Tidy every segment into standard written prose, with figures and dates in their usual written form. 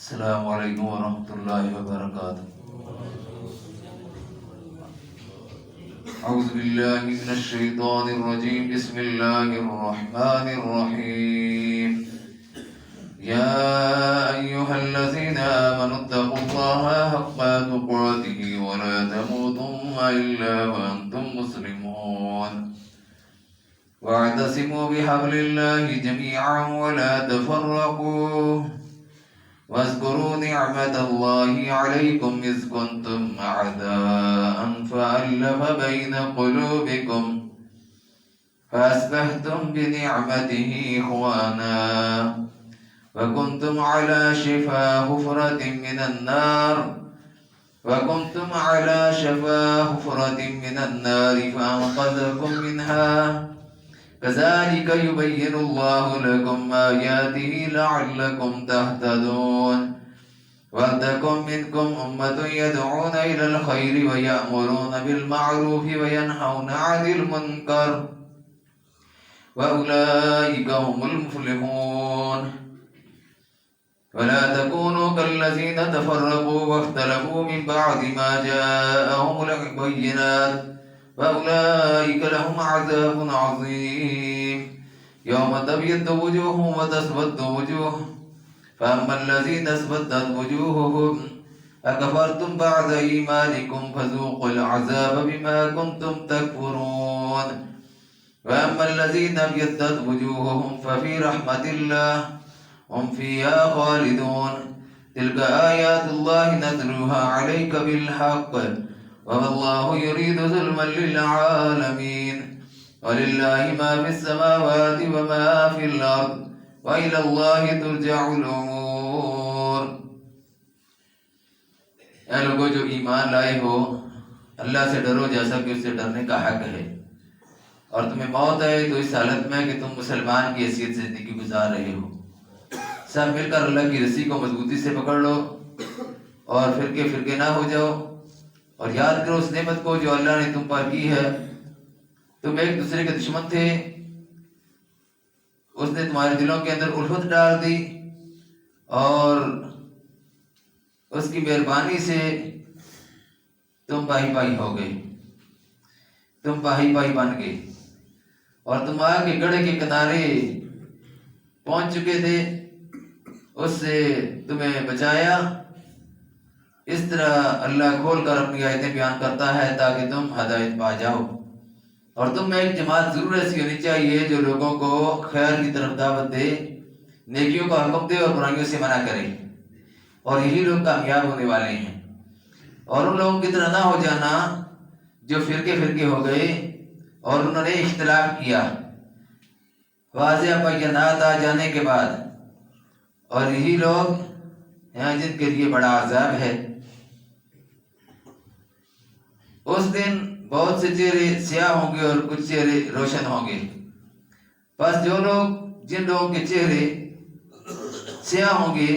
السلام علیکم ورحمۃ اللہ وبرکاتہ۔ اعوذ باللہ من الشیطان الرجیم، بسم اللہ الرحمن الرحیم۔ یا ایہا الذین آمنوا اتقوا اللہ حق تقاته ولا تموتن الا وانتم مسلمون، واعتصموا بحبل اللہ جميعا ولا تفرقوا، واذكروا نعمة الله عليكم إذ كنتم أعداء فألف بين قلوبكم فأصبحتم بنعمته إخوانا وكنتم على شفا حفرة من النار فأنقذكم منها، كذلك يبين الله لكم آياته لعلكم تهتدون۔ وَلْتَكُن مِّنكُمْ أُمَّةٌ يَدْعُونَ إِلَى الْخَيْرِ وَيَأْمُرُونَ بِالْمَعْرُوفِ وَيَنْهَوْنَ عَنِ الْمُنكَرِ وَأُولَٰئِكَ هُمُ الْمُفْلِحُونَ۔ وَلَا تَكُونُوا كَالَّذِينَ تَفَرَّقُوا وَاخْتَلَفُوا مِن بَعْدِ مَا جَاءَهُمُ الْبَيِّنَاتُ وَأُولَٰئِكَ لَهُمْ عَذَابٌ عَظِيمٌ۔ يَوْمَ تَبْيَضُّ وُجُوهٌ وَتَسْوَدُّ وُجُوهٌ، فَأَمَّا الَّذِينَ اسْوَدَّتْ وُجُوهُهُمْ أَكَفَرْتُمْ بَعْدَ إِيمَانِكُمْ فَذُوقُوا الْعَذَابَ بِمَا كُنتُمْ تَكْفُرُونَ، وَأَمَّا الَّذِينَ ابْيَضَّتْ وُجُوهُهُمْ فَفِي رَحْمَةِ اللَّهِ هُمْ فِيهَا خَالِدُونَ۔ تِلْكَ آيَاتُ اللَّهِ نَتْلُوهَا عَلَيْكَ بِالْحَقِّ وَاللَّهُ يُرِيدُ ظُلْمًا لِلْعَالَمِينَ، وَلِلَّهِ مَا فِي السَّمَاوَاتِ وَمَا فِي الْأَرْضِ وَإِلَى اللَّهِ تُرْجَعُ الْأُمُورُ۔ اے لوگو جو ایمان لائے ہو، اللہ سے ڈرو جیسا کہ اس سے ڈرنے کا حق ہے، اور تمہیں موت ہے تو اس حالت میں کہ تم مسلمان کی حیثیت سے زندگی گزار رہے ہو۔ سب مل کر اللہ کی رسی کو مضبوطی سے پکڑ لو اور فرقے نہ ہو جاؤ، اور یاد کرو اس نعمت کو جو اللہ نے تم پر کی ہے۔ تم ایک دوسرے کے دشمن تھے، اس نے تمہارے دلوں کے اندر الفت ڈال دی، اور اس کی مہربانی سے تم بھائی بھائی ہو گئے، تم بھائی بھائی بن گئے، اور تم آگ کے گڑھے کے کنارے پہنچ چکے تھے، اس سے تمہیں بچایا۔ اس طرح اللہ کھول کر اپنی آیتیں بیان کرتا ہے تاکہ تم ہدایت پا جاؤ، اور تم میں ایک جماعت ضرور ایسی ہونی چاہیے جو لوگوں کو خیر کی طرف دعوت دے، نیکیوں کا حکم دے اور برائیوں سے منع کرے، اور یہی لوگ کامیاب ہونے والے ہیں۔ اور ان لوگوں کی طرح نہ ہو جانا جو فرقے ہو گئے اور انہوں نے اختلاف کیا واضح بینات آ جانے کے بعد، اور یہی لوگ ہیں جن کے لیے بڑا عذاب ہے۔ اس دن بہت سے چہرے سیاہ ہوں گے اور کچھ چہرے روشن ہوں گے، بس جن لوگوں کے چہرے سیاہ ہوں گے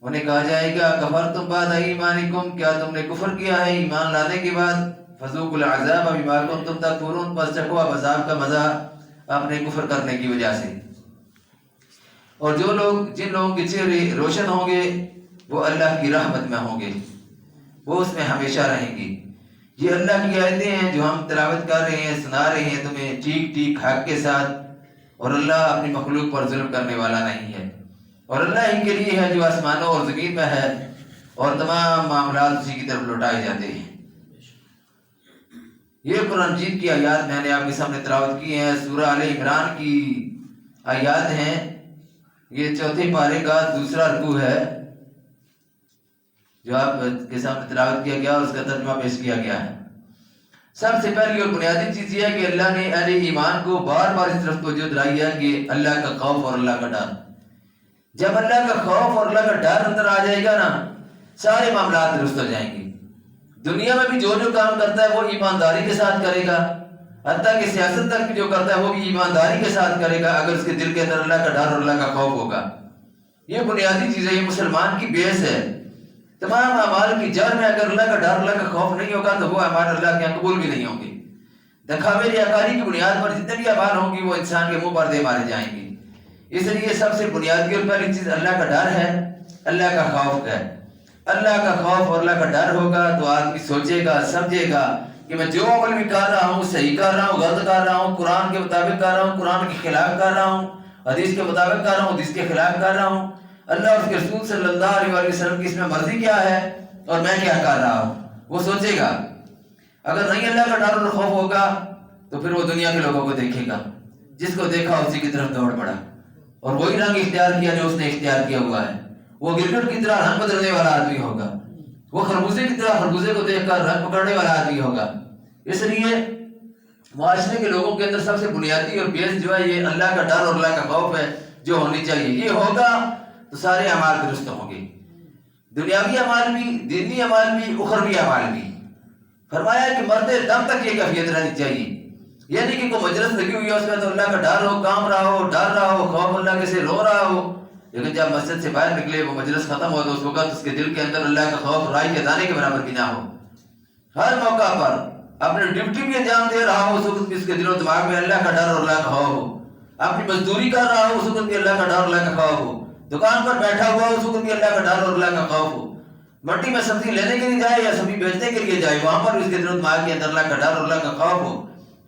انہیں کہا جائے گا کفرتم بعد ایمانکم، کیا تم نے کفر کیا ہے ایمان لانے کے بعد؟ فذوقوا العذاب بما کنتم تکفرون، بس چکھو اب عذاب کا مزہ اپنے کفر کرنے کی وجہ سے۔ اور جن لوگوں کے چہرے روشن ہوں گے وہ اللہ کی رحمت میں ہوں گے، وہ اس میں ہمیشہ رہیں گے۔ یہ اللہ کی آیتیں ہیں جو ہم تلاوت کر رہے ہیں، سنا رہے ہیں تمہیں ٹھیک حق کے ساتھ، اور اللہ اپنی مخلوق پر ظلم کرنے والا نہیں ہے، اور اللہ ہی کے لیے ہے جو آسمانوں اور زمین میں ہے، اور تمام معاملات اسی کی طرف لوٹائے جاتے ہیں۔ یہ قرآن مجید کی آیات میں نے آپ کے سامنے تلاوت کی ہیں، سورہ آل عمران کی آیات ہیں۔ یہ چوتھے پارے کا دوسرا رکوع ہے جو آپ کے سامنے تلاوت کیا گیا، اور اس کا ترجمہ پیش کیا گیا ہے۔ سب سے پہلی اور بنیادی چیز یہ ہے کہ اللہ نے اہل ایمان کو بار بار اس طرف توجہ دلائی ہے کہ اللہ کا خوف اور اللہ کا ڈر۔ جب اللہ کا خوف اور اللہ کا ڈر اندر آ جائے گا نا، سارے معاملات درست ہو جائیں گے۔ دنیا میں بھی جو کام کرتا ہے وہ ایمانداری کے ساتھ کرے گا، حتیٰ کہ سیاست تک بھی جو کرتا ہے وہ بھی ایمانداری کے ساتھ کرے گا، اگر اس کے دل کے اندر اللہ کا ڈر اور اللہ کا خوف ہوگا۔ یہ بنیادی چیز ہے، یہ مسلمان کی بیس ہے۔ تمام اعمال کی جڑ میں اگر اللہ کا ڈر اللہ کا خوف نہیں ہوگا تو وہ اعمال اللہ کے یہاں قبول بھی نہیں ہوں گے۔ دکھاوے ریاکاری کی بنیاد پر جتنے بھی اعمال ہوں گی وہ انسان کے منہ پردے مارے جائیں گے۔ اس لیے سب سے بنیادی اور پہلی چیز اللہ کا ڈر ہے۔ اللہ کا خوف ہے. اللہ کا خوف اور اللہ کا ڈر ہوگا تو آدمی سوچے گا, سمجھے گا کہ میں جو عمل بھی کر رہا ہوں صحیح کر رہا ہوں, غلط کر رہا ہوں, قرآن کے مطابق کر رہا ہوں, قرآن کے خلاف کر رہا ہوں, حدیث کے مطابق کر رہا ہوں, حدیث کے خلاف کر رہا ہوں, اللہ اور اس کے رسول صلی اللہ علیہ وسلم کی اس میں مرضی کیا ہے اور میں کیا کر رہا ہوں, وہ سوچے گا. اگر نہیں اللہ کا ڈر اور خوف ہوگا تو پھر وہ دنیا کے لوگوں کو دیکھے گا, جس کو دیکھا اسی کی طرف دوڑ پڑا اور وہی رنگ اختیار کیا جو اس نے اختیار کیا ہوا ہے. وہ گرگٹ کی طرح رنگ بدلنے والا آدمی ہوگا, وہ خربوزے کی طرح خربوزے کو دیکھ کر رنگ پکڑنے والا آدمی ہوگا. اس لیے معاشرے کے لوگوں کے اندر سب سے بنیادی اور بیس جو ہے یہ اللہ کا ڈر اور اللہ کا خوف ہے جو ہونی چاہیے. یہ ہوگا تو سارے اعمال درست ہوں گے, دنیاوی اعمال بھی, دینی اعمال بھی, اخروی اعمال بھی. فرمایا کہ مرتے دم تک یہ کیفیت رہنی چاہیے. یہ نہیں کہ کوئی مجلس لگی ہوئی ہے اس میں تو اللہ کا ڈر ہو, کام رہا ہو, ڈر رہا ہو, خوف اللہ کے سے رو رہا ہو, لیکن جب مسجد سے باہر نکلے وہ مجلس ختم ہو تو اس وقت اس کے دل کے اندر اللہ کا خوف رائی کے دانے کے برابر بھی نہ ہو. ہر موقع پر اپنے ڈیوٹی بھی انجام دے رہا ہو اس وقت بھی اس کے دل و دماغ میں اللہ کا ڈر اور اللہ کا خوف ہو. اپنی مزدوری کر رہا ہو اس وقت بھی اللہ کا ڈر اور اللہ کا خوف ہو. دکان پر بیٹھا ہوا اس وقت بھی اللہ کا ڈر اور اللہ کا خوف ہو. منڈی میں سبزی لینے کے لیے جائے یا سبزی بیچنے کے لیے جائے وہاں پر اس کے دل و دماغ کے اندر اللہ کا ڈر اور اللہ کا خوف ہو,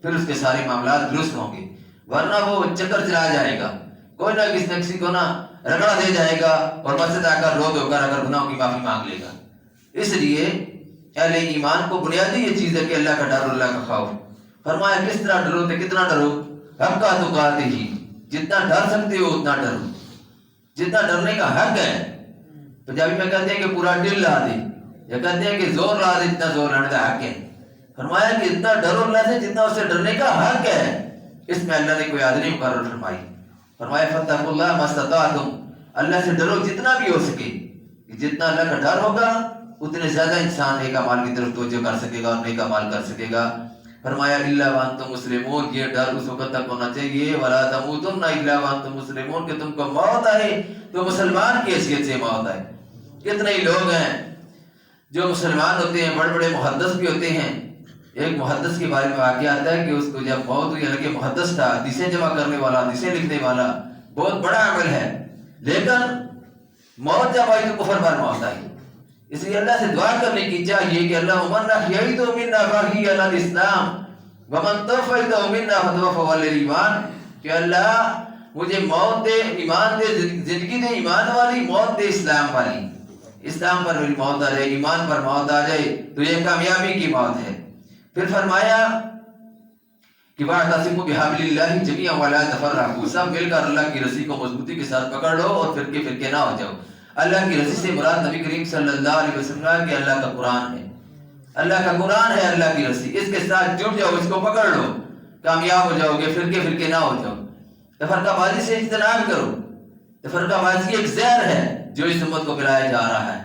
پھر اس کے سارے معاملات درست ہوں گے. ورنہ وہ چکر چلا جائے گا, کوئی نہ کسی کو نہ رگڑا دے جائے گا اور مسجد آ کر رو دو کر اگر گناہوں کی معافی مانگ لے گا. اس لیے اہل ایمان کو بنیادی یہ چیز ہے کہ اللہ کا ڈر اور اللہ کا خوف. فرمایا کس طرح ڈرو تو کتنا ڈرو, حق کا تقاتے ہی, جتنا ڈر سکتے ہو اتنا ڈرو, جتنا ڈرنے کا حق ہے. پنجابی میں کہتے ہیں کہ پورا دل لا دے, یا کہتے ہیں کہ زور لا دے جتنا زور لانے کا حق ہے. فرمایا کہ اتنا ڈرو اللہ سے جتنا اسے ڈرنے کا حق ہے. اس میں اللہ نے کوئی عدل مقرر فرمائی. فرمایا فاتقوا اللہ ما استطعتم, اللہ سے ڈرو جتنا بھی ہو سکے. جتنا اللہ کا ڈر ہوگا اتنے زیادہ انسان نیک اعمال کی طرف توجہ کر سکے گا اور نیک اعمال کر سکے گا. فرمایا الا وانتم مسلمون, یہ ڈر اس وقت تک ہونا چاہیے ولا تموتن الا وانتم مسلمون, کہ تم کو موت آئے تو مسلمان کی حیثیت سے موت آئے. کتنے ہی لوگ ہیں جو مسلمان ہوتے ہیں, بڑے بڑے محدث بھی ہوتے ہیں. ایک محدث کے بارے میں واقعہ آتا ہے کہ اس کو جب موت ہوئی, حالانکہ محدث تھا, حدیثیں جمع کرنے والا, حدیثیں لکھنے والا, بہت بڑا عمل ہے, لیکن موت جب آئی تو کفر پر موت آئی. اس لیے اللہ سے دعا کرنے کی چاہیے کہ اللہ من احییت منا فاحی علی الاسلام ومن توفیت منا فتوفى علی الایمان, کہ اللہ مجھے موت دے, ایمان دے, زندگی دے ایمان والی, موت دے اسلام والی. اسلام پر میری موت آ جائے, ایمان پر موت آ جائے تو یہ کامیابی کی موت ہے. پھر فرمایا کہ واعتصموا بحبل اللہ جميعا ولا تفرقوا, سب مل کر اللہ کی رسی کو مضبوطی کے ساتھ پکڑ لو اور فرقے فرقے نہ ہو جاؤ. اللہ کی رسی سے مراد نبی کریم صلی اللہ علیہ وسلم کہ اللہ کا قرآن ہے, اللہ کا قرآن ہے اللہ کی رسی, اس کے ساتھ جڑ جاؤ, اس کو پکڑ لو, کامیاب ہو جاؤ گے, فرقے فرقے نہ ہو جاؤ. تفرقہ بازی سے اجتناب کرو. تفرقہ بازی ایک زہر ہے جو اس امت کو پلایا جا رہا ہے.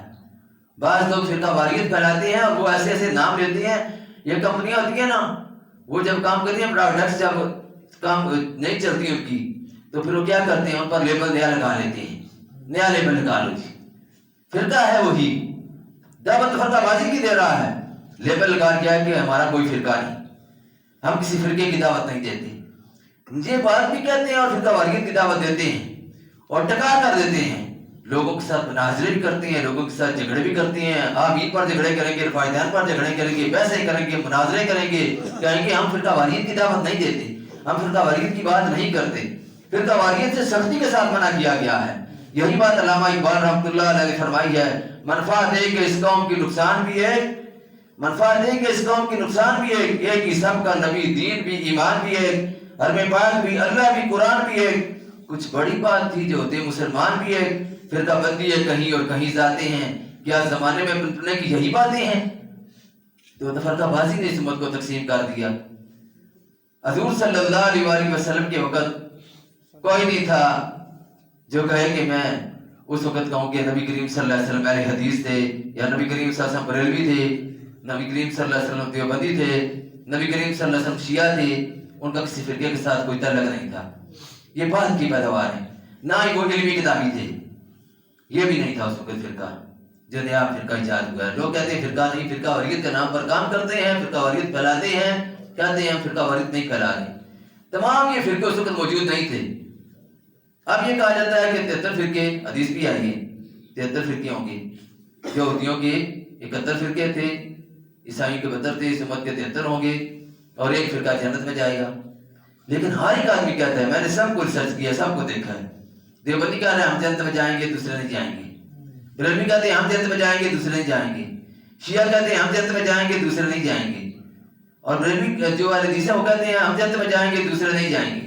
بعض لوگ فرقہ واریت پھیلاتے ہیں اور وہ ایسے ایسے نام لیتے ہیں. یہ کمپنیاں ہوتی ہیں نا, وہ جب کام کرتی ہیں پروڈکٹس جب کام نہیں چلتی ان کی تو پھر وہ کیا کرتے ہیں, ان پر لیبل نیا لگا لیتے ہیں, نیا لیبل لگا لو جی فرقہ ہے وہی. دعوت فرقہ بازی کی دے رہا ہے, لیبل لگا کیا ہے کہ ہمارا کوئی فرقہ نہیں, ہم کسی فرقے کی دعوت نہیں دیتے. یہ بات بھی کہتے ہیں اور فرقہ واریت کی دعوت دیتے ہیں اور ٹکا کر دیتے ہیں. لوگوں کے ساتھ مناظرے بھی کرتے ہیں, لوگوں کے ساتھ جھگڑے بھی کرتے ہیں. آپ عید پر جھگڑے کریں گے, رفائدین پر جھگڑے کریں گے, پیسے کریں گے, مناظرے کریں گے, کہیں گے ہم فرقہ واریت کی دعوت نہیں دیتے, ہم فرقہ واریت کی بات نہیں کرتے. فرقہ واریت سے سختی کے ساتھ منع کیا گیا ہے. یہی بات علامہ اقبال رحمۃ اللہ علیہ نے فرمائی ہے, منفعت ہے کہ اس قوم کی نقصان بھی ہے, منفعت ہے کہ اس قوم کی نقصان بھی ہے, ایک ہی سب کا نبی, دین بھی, ایمان بھی ہے, حرم پاک بھی, اللہ بھی, قرآن بھی ہے. کچھ بڑی بات تھی جو ہوتے مسلمان بھی ہے, فرقہ بندی ہے کہیں اور کہیں جاتے ہیں. کیا زمانے میں پلٹنے کی یہی باتیں ہیں؟ تو فرقہ بازی نے اس امت کو تقسیم کر دیا. حضور صلی اللہ علیہ وآلہ وسلم کے وقت کوئی نہیں تھا جو کہے کہ میں اس وقت کہوں کہ نبی کریم صلی اللہ علیہ وسلم اہل حدیث تھے, یا نبی کریم صلی اللہ علیہ وسلم بریلوی تھے, نبی کریم صلی اللہ علیہ وسلم دیوبندی تھے, نبی کریم صلی اللہ علیہ وسلم شیعہ تھے, ان کا کسی فرقے کے ساتھ کوئی تعلق نہیں تھا. یہ بات کی پیداوار ہے, نہ ہی وہ علمی کتابی تھے. یہ بھی نہیں تھا اس وقت فرقہ جو نیا فرقہ ایجاد ہوا ہے. لوگ کہتے ہیں فرقہ نہیں, فرقہ واریت کے نام پر کام کرتے ہیں, فرقہ واریت پھیلاتے ہیں, کہتے ہیں ہم فرقہ واریت نہیں پھیلا رہے. تمام یہ فرقے اس وقت موجود نہیں تھے. اب یہ کہا جاتا ہے کہ 73 فرقے, حدیث بھی آئی ہے 73 فرقے ہوں گے. یہودیوں کے 71 فرقے تھے, عیسائیوں کے 72 تھے, اس امت کے 73 ہوں گے, اور ایک فرقہ جنت میں جائے گا. لیکن ہر ایک آدمی کہتا ہے میں نے سب کو ریسرچ کیا, سب کو دیکھا ہے. دیوبندی کہہ رہے ہیں ہم جنت میں جائیں گے, دوسرے نہیں جائیں گے. بریلوی کہتے ہیں ہم جنت میں جائیں گے, دوسرے نہیں جائیں گے. شیعہ کہتے ہیں ہم جنت میں جائیں گے, دوسرے نہیں جائیں گے. اور بریلوی جو اہل حدیث ہیں وہ کہتے ہیں ہم جنت میں جائیں گے, دوسرے نہیں جائیں گے.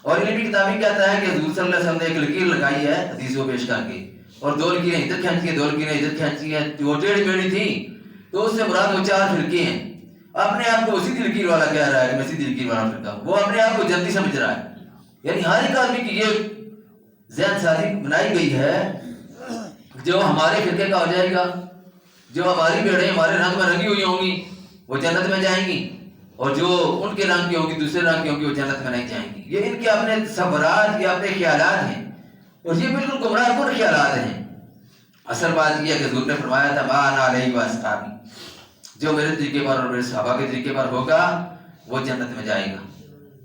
اور علمی کتابیں کہتا ہے کہ حضور صلی اللہ علیہ وسلم نے ایک لکیر لگائی ہے حدیث کو پیش کر کے, اور 2 لکیریں ادھر کھینچی ہیں, 2 لکیریں ادھر کھینچی ہیں, جو ٹیڑھی میڑھی تھی, تو اس سے مراد وہ 4 فرقے ہیں. اپنے آپ کو سیدھی لکیر والا کہہ رہا ہے کہ میں سیدھی لکیر والا فرقہ ہوں, وہ اپنے آپ کو جنتی سمجھ رہا ہے. یعنی ہر ایک آدمی کی یہ ذہن سازی بنائی گئی ہے جو ہمارے فرقے کا ہو جائے گا, جو ہماری بھیڑیں ہمارے رنگ میں رنگی ہوئی ہوں گی وہ جنت میں جائیں گی, اور جو ان کے رنگ کی ہوں گی, دوسرے رنگ کی ہوں گی, وہ جنت میں نہیں جائیں گی. یہ ان کے اپنے تصورات, یہ اپنے خیالات ہیں, اور یہ بالکل گمراہ کن خیالات ہیں. اصل بات یہ ہے کہ حضور نے فرمایا تھا ما انا علیہ واصحابی, جو میرے طریقے پر اور میرے صحابہ کے طریقے پر ہوگا وہ جنت میں جائے گا.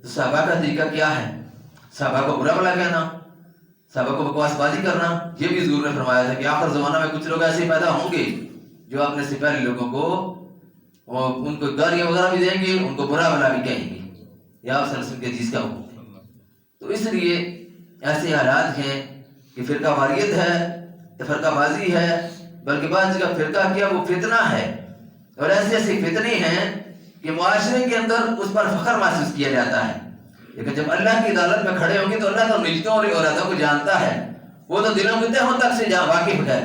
تو صحابہ کا طریقہ کیا ہے؟ صحابہ کو برا بھلا کہنا, صحابہ کو بکواس بازی کرنا. یہ بھی حضور نے فرمایا تھا کہ آخر زمانہ میں کچھ لوگ ایسے پیدا ہوں گے جو اپنے سے پہلے لوگوں کو ان کو گالیاں وغیرہ بھی دیں گے, ان کو برا بھلا بھی کہیں گے. یا آپ صلی اللہ علیہ وسلم کے حدیث کا حکم ہے. تو اس لیے ایسے حالات ہیں کہ فرقہ واریت ہے, فرقہ بازی ہے, بلکہ بعض جگہ فرقہ کیا وہ فتنہ ہے. اور ایسے ایسے فتنے ہیں کہ معاشرے کے اندر اس پر فخر محسوس کیا جاتا ہے. لیکن جب اللہ کی عدالت میں کھڑے ہوں گے تو اللہ تو نجتوں اور ارادوں کو جانتا ہے, وہ تو دلوں کے تہوں تک سے واقف ہے,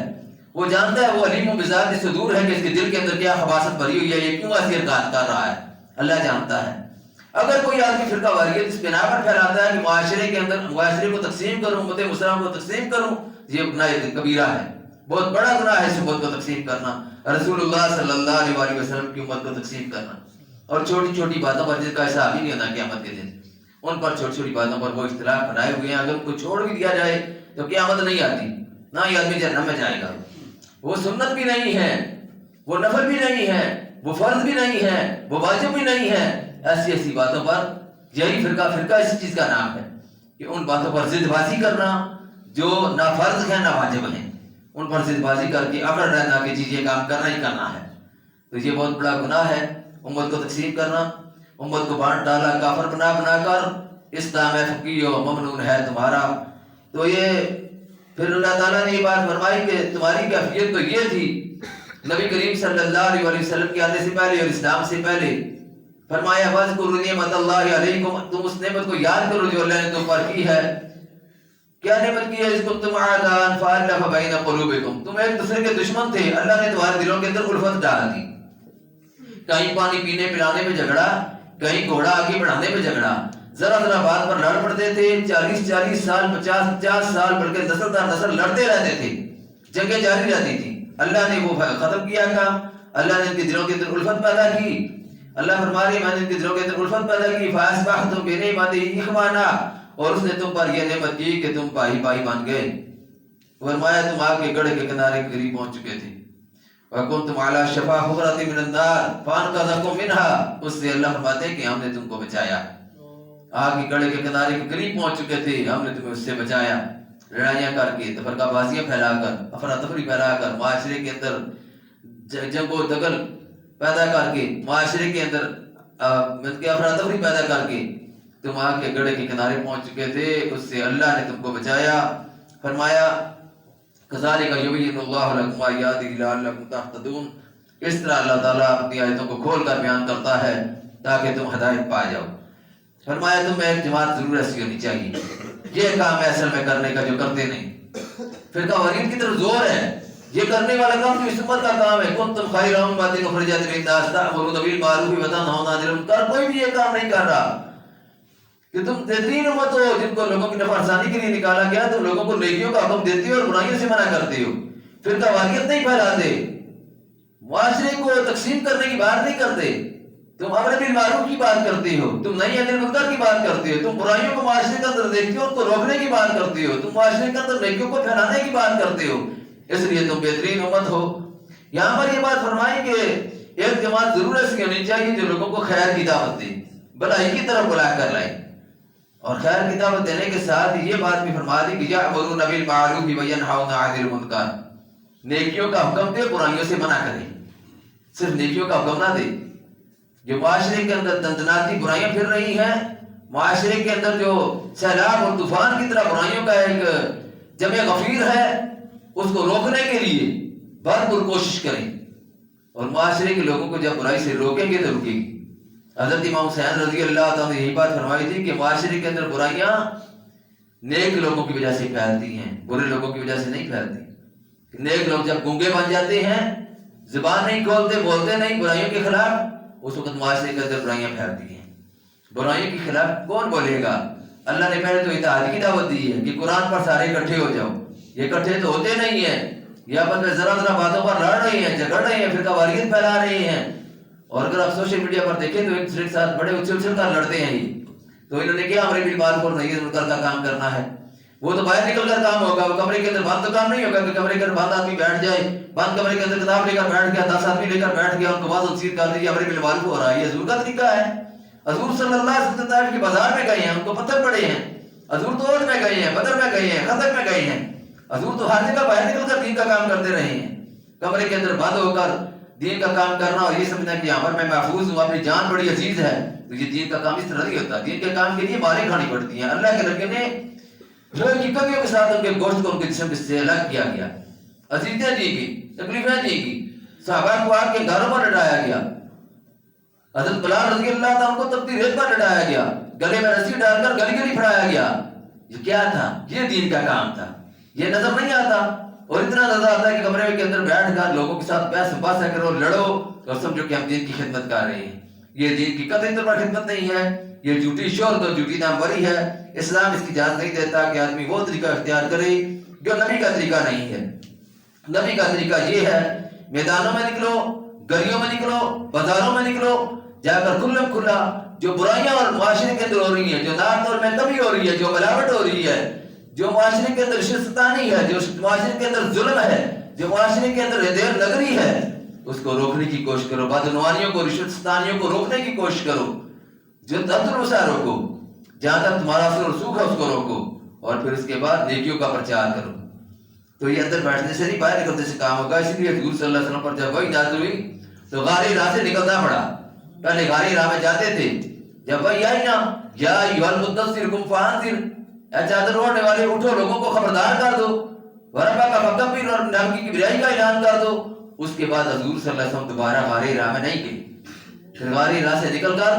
وہ جانتا ہے, وہ علیم و بذات صدور ہے کہ اس کے دل کے اندر کیا خباثت بھری ہوئی ہے, یہ کیوں ایسی حرکات کر رہا ہے, اللہ جانتا ہے. اگر کوئی آدمی فرقہ واریت اس بنا پر پھیلاتا ہے کہ معاشرے کے اندر معاشرے کو تقسیم کروں, امت مسلمہ کو تقسیم کروں, یہ گناہ کبیرہ ہے, بہت بڑا گناہ ہے اس امت کو تقسیم کرنا, رسول اللہ صلی اللہ علیہ وسلم کی امت کو تقسیم کرنا. اور چھوٹی چھوٹی باتوں پر جن کا حساب ہی نہیں ہوتا قیامت کے دن, ان پر چھوٹی چھوٹی باتوں پر وہ اختلاف بنائے ہوئے ہیں. اگر ان کو چھوڑ بھی دیا جائے تو قیامت نہیں آتی, نہ ہی آدمی جہنم میں جائے گا. وہ سنت بھی نہیں ہے, وہ نفل بھی نہیں ہے, وہ فرض بھی نہیں ہے, وہ واجب بھی نہیں ہے. ایسی ایسی باتوں پر یہی فرقہ اسی چیز کا نام ہے کہ ان باتوں پر ضد بازی کرنا جو نہ فرض ہے نہ واجب ہیں, ان پر ضد بازی کر کے اکڑ رہنا کہ چیز یہ کام کرنا ہی کرنا ہے. تو یہ بہت بڑا گناہ ہے امت کو تقسیم کرنا, امت کو بانٹ ڈالا, کافر بنا کر اسلام فقی و ممنون ہے تمہارا. تو یہ پھر اللہ تعالیٰ نے یہ بات فرمائی کہ تمہاری کیفیت تو یہ تھی. نبی کریم صلی اللہ علیہ وسلم کے آنے سے پہلے اور اسلام سے پہلے فرمایا وَاذْكُرُوا نِعْمَتَ اللَّهِ عَلَيْكُمْ, تم اس نعمت کو یاد کرو جو اللہ نے تم پر کی ہے. کیا نعمت کی ہے؟ اِذْ كُنْتُمْ أَعْدَاءً فَأَلَّفَ بَيْنَ قُلُوبِكُمْ, تم ایک دوسرے کے دشمن تھے, اللہ نے تمہارے دلوں کے اندر الفت ڈال دی. کہیں پانی پینے پلانے پہ جھگڑا, کہیں گھوڑا آگے بڑھانے پہ جھگڑا, ذرا ذرا بات پر لڑ پڑتے تھے. 40 سال 50 سال بلکہ نسل در نسل لڑتے رہتے تھے, جنگیں جاری رہتی تھی. اللہ نے وہ ختم کیا کام, اللہ نے ان کے دلوں کے اندر الفت پیدا کی. اللہ فرما رہے میں نے ان کے دلوں کے اندر الفت پیدا کی. فَأَصْبَحْتُمْ بِنِعْمَتِهِ إِخْوَانًا, اور اس نے تم پر یہ نعمت کی کہ تم بھائی بن گئے. فرمایا تم آگ کے گڑھے کے کنارے کے قریب پہنچ چکے تھے. وَكُنْتُمْ عَلَى شَفَا حُفْرَةٍ مِّنَ النَّارِ فَأَنْقَذَكُم مِّنْهَا, اس سے اللہ فرماتے ہیں کہ ہم نے تم کو بچایا. آگ کے گڑھے کے کنارے کے قریب پہنچ چکے تھے, ہم نے تمہیں اس سے بچایا. لڑائیاں کر کے, تفرقہ بازیاں پھیلا کر, افراتفری پھیلا کر, معاشرے کے اندر جنگ و دغل پیدا کر کے, معاشرے کے اندر افراتفری پیدا کر کے تم آگ کے گڑھے کے کنارے پہنچ چکے تھے, اس سے اللہ نے تم کو بچایا. فرمایا كَذَلِكَ يُبَيِّنُ اللَّهُ لَكُمْ آيَاتِهِ لَعَلَّكُمْ تَهْتَدُونَ, اس طرح اللہ تعالیٰ اپنی آیتوں کو کھول کر بیان کرتا ہے تاکہ تم ہدایت پا جاؤ. فرمایا تمہیں ایک جماعت ضرور ایسی ہونی چاہیے, یہ کام ہے اصل میں کرنے کا جو کرتے نہیں. فرقہ واریت کی طرف زور ہے, یہ کرنے والا کام جو اس امت کا کام ہے. كُنْتُمْ خَيْرَ أُمَّةٍ أُخْرِجَتْ لِلنَّاسِ تَأْمُرُونَ بِالْمَعْرُوفِ وَتَنْهَوْنَ عَنِ الْمُنكَرِ, کوئی بھی یہ کام نہیں کر رہا کہ تم بہترین امت ہو جن کو لوگوں کی نفع رسانی کے لیے نکالا گیا, تم لوگوں کو نیکیوں کا حکم دیتے ہو اور برائیوں سے منع کرتے ہو. فرقہ واریت نہیں پھیلاتے, معاشرے کو تقسیم کرنے کی بات نہیں کرتے, تم امر بالمعروف کی بات کرتے ہو, تم نہی عن المنکر کی بات کرتے ہو, تم برائیوں کو معاشرے کے اندر دیکھتے ہو ان کو روکنے کی بات کرتے ہو, تم معاشرے کے اندر نیکیوں کو پھیلانے کی بات کرتے ہو. اس لیے تم بہترین امت ہو. یہاں پر یہ بات فرمائی کہ ایک جماعت ضرور ایسی ہونی چاہیے جو لوگوں کو خیر کی دعوت دے, بھلائی کی طرف بلا کر لائے. اور خیر کی دعوت دینے کے ساتھ یہ بات بھی فرما دی کہ یأمرون بالمعروف وینہون عن المنکر, نیکیوں کا حکم دے، برائیوں سے منع کرے، صرف نیکیوں کا حکم نہ دے۔ جو معاشرے کے اندر دندناتی برائیاں پھر رہی ہیں، معاشرے کے اندر جو سیلاب اور طوفان کی طرح برائیوں کا ایک جمع غفیر ہے، اس کو روکنے کے لیے بھرپور کوشش کریں، اور معاشرے کے لوگوں کو جب برائی سے روکیں گے تو رکے گی۔ حضرت امام حسین رضی اللہ تعالیٰ نے یہی بات فرمائی تھی کہ معاشرے کے اندر برائیاں نیک لوگوں کی وجہ سے پھیلتی ہیں، برے لوگوں کی وجہ سے نہیں پھیلتی۔ نیک لوگ جب گونگے بن جاتے ہیں، زبان نہیں کھولتے، بولتے نہیں برائیوں کے خلاف، اس وقت معاشرے کے اندر برائیاں پھیلتی ہیں۔ برائیوں کے خلاف کون بولے گا؟ اللہ نے پہلے تو اتحاد کی دعوت دی ہے کہ قرآن پر سارے اکٹھے ہو جاؤ۔ یہ اکٹھے تو ہوتے نہیں ہیں، یہ آپس میں ذرا ذرا باتوں پر لڑ رہے ہیں، جھگڑ رہے ہیں، فرقہ واریت پھیلا رہے ہیں۔ اور اگر آپ سوشل میڈیا پر دیکھیں تو ایک دوسرے کے ساتھ بڑے اچھل کر لڑتے ہیں۔ یہ تو انہوں نے کیا امر بالمعروف اور نہی عن المنکر کا کام کرنا ہے؟ وہ تو باہر نکل کر کام ہوگا، وہ کمرے کے اندر بند تو کام نہیں ہوگا کہ کمرے کے اندر بند آدمی بیٹھ جائے، بند کمرے کے اندر کتاب لے کر بیٹھ گیا، 10 آدمی لے کر بیٹھ گیا، ان کو بات نصیحت کر دی، امر بالمعروف ہو رہا ہے۔ یہ حضور کا طریقہ ہے؟ حضور صلی اللہ علیہ وسلم کے بازار میں گئے ہیں، ان کو پتھر پڑے ہیں، حضور تو عہد میں گئے ہیں، بدر میں گئے ہیں، خندق میں گئے ہیں، حضور تو ہر جگہ باہر نکل کر دین کا کام کرتے رہے ہیں۔ کمرے کے اندر بند ہو کر دین کا کام کرنا اور یہ سمجھنا کہ یہاں پر میں محفوظ ہوں، اپنی جان بڑی عزیز ہے، تو یہ دین کا کام اس طرح نہیں ہوتا۔ دین کے کام کے لیے ماریں کھانی پڑتی ہیں۔ اللہ کے نبی نے لوہے کی کڑیوں کے ساتھ ان کے گوشت کو ان کے جسم سے الگ کیا گیا، عزیزیں دی گئی، تکلیفیں دی گئی، صحابہ کو آپ کے گھروں پر لٹایا گیا، حضرت بلال رضی اللہ عنہ کو تپتی ریت پر لٹایا گیا، گلے میں رسی ڈال کر گلی گلی پھڑایا گیا۔ یہ کیا تھا؟ یہ دین کا کام تھا۔ یہ نظر نہیں آتا، اور اتنا نظر آتا ہے کہ کمرے کے اندر بیٹھ کر لوگوں کے ساتھ پیسے پاسا کرو، لڑو اور سمجھو کہ ہم دین کی خدمت کر رہے ہیں۔ یہ دین کی قطعی طور پر خدمت نہیں ہے، یہ جھوٹی شہرت اور جھوٹی ناموری ہے۔ اسلام اس کی اجازت نہیں دیتا کہ آدمی وہ طریقہ اختیار کرے جو نبی کا طریقہ نہیں ہے۔ نبی کا طریقہ یہ ہے، میدانوں میں نکلو، گلیوں میں نکلو، بازاروں میں نکلو، جا کر کھلم کھلا جو برائیاں اور معاشرے کے اندر ہو رہی ہیں، جو ناطور میں کمی ہو رہی ہے، جو ملاوٹ ہو رہی ہے، جو معاشرے کے اندر شستانی ہے، جو معاشرے کے اندر ظلم ہے، جو معاشرے کے اندر دیر نگری ہے، اس کو روکنے کی کوشش کرو۔ بدعنوانیوں کو، رشوت ستانیوں کو روکنے کی کوشش کرو، جو تدرسہ روکو، جہاں تک تمہارا اثر رسوخ ہے اس کو روکو، اور پھر اس کے بعد نیکیوں کا پرچار کرو۔ تو یہ اندر بیٹھنے سے نہیں، باہر نکلنے سے کام ہوگا۔ اس لیے حضور صلی اللہ علیہ وسلم پر جب وحی نازل ہوئی تو غاری راہ سے نکلنا پڑا۔ پہلے غاری راہ میں جاتے تھے، جب وحی آئی نا، یا ایھا المدثر قم فانذر، اے چادر اوڑھنے والے اٹھو، لوگوں کو خبردار کر دو، وربک فکبر، اور نام کی کبریائی کا اعلان کر دو۔ اس کے بعد حضور صلی اللہ علیہ وسلم دوبارہ غاری راہ میں نہیں گئے۔ پھر غاری راہ سے نکل کر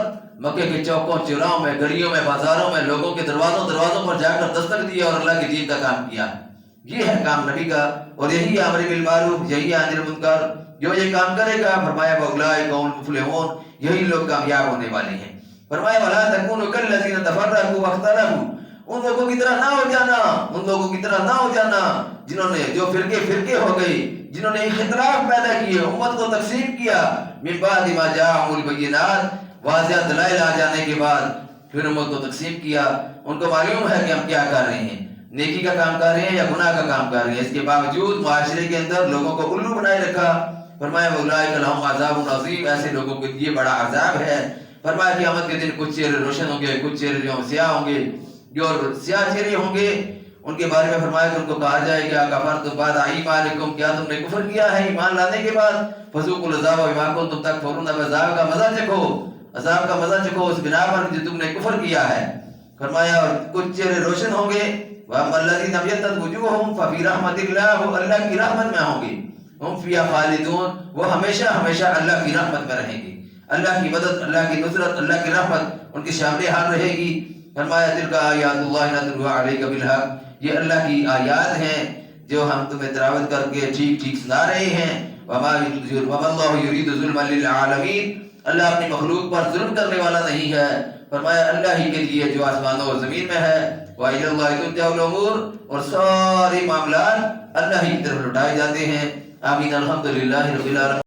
مکے کے چوکوں چوراہوں میں، گلیوں میں، بازاروں میں، لوگوں کے دروازوں پر جا کر دستک دیا اور اللہ کے دین کا کام کیا۔ یہ ہے کام نبی کا، اور یہی ہے امر بالمعروف، یہی ہے نہی عن المنکر۔ جو یہ کام کرے گا، فرمایا فاولئک هم المفلحون، یہی لوگ کامیاب ہونے والے ہیں۔ فرمایا ولا تکونوا کالذین تفرقوا واختلفوا، ان لوگوں کی طرح نہ ہو جانا، ان لوگوں کی طرح نہ ہو جانا جنہوں نے، جو فرقے ہو گئے، جنہوں نے اختلاف پیدا کیے، امت کو تقسیم کیا، من بعد ما جاءهم البینات، واضح دلائل آ جانے کے بعد پھر امت کو تقسیم کیا۔ ان کو معلوم ہے کہ ہم کیا کر رہے ہیں، نیکی کا کام کر رہے ہیں یا گناہ کا کام کر رہے ہیں، اس کے باوجود معاشرے کے اندر لوگوں کو الو بنائے رکھا۔ فرمایا اولئک لهم عذاب عظیم، ایسے لوگوں کے لیے بڑا عذاب ہے۔ فرمایا قیامت کے دن کچھ چہرے روشن ہوں گے، کچھ چہرے جو سیاہ ہوں گے، جو سیاہ چہرے ہوں گے ان کے بارے میں فرمایا کہ ان کو کہا جائے گا کفرتم بعد ایمانکم، کیا تم نے کفر کیا ہے ایمان لانے کے بعد؟ فذوقوا العذاب بما کنتم تکفرون، اب عذاب کا مزہ چکھو، عذاب کا مزہ چکھو اس بنا پر جو تم نے کفر کیا ہے۔ فرمایا اور کچھ چہرے روشن ہوں گے، وَأَمَّا الَّذِينَ ابْيَضَّتْ وُجُوهُهُمْ فَفِي رَحْمَةِ اللَّهِ، اللہ کی رحمت میں ہوں گے، ہم فیہا خالدون، وہ ہمیشہ ہمیشہ اللہ کی رحمت میں رہیں گے۔ اللہ کی مدد، اللہ کی نصرت، اللہ کی رحمت ان کے شامل حال رہے گی۔ فرمایا تلک آیات اللہ نتلوها علیک بالحق، یہ اللہ کی آیات ہیں جو ہم تمہیں تلاوت کر کے ٹھیک ٹھیک سنا رہے ہیں۔ وما اللہ یرید ظلما للعالمین، اللہ اپنی مخلوق پر ظلم کرنے والا نہیں ہے۔ فرمایا اللہ ہی کے لیے جو آسمانوں اور زمین میں ہے، وَإِلَى اللَّهِ تُرْجَعُ الْأُمُورُ، اور سارے معاملات اللہ ہی کی طرف لوٹائے جاتے ہیں۔ آمین، الحمدللہ رب العالمین۔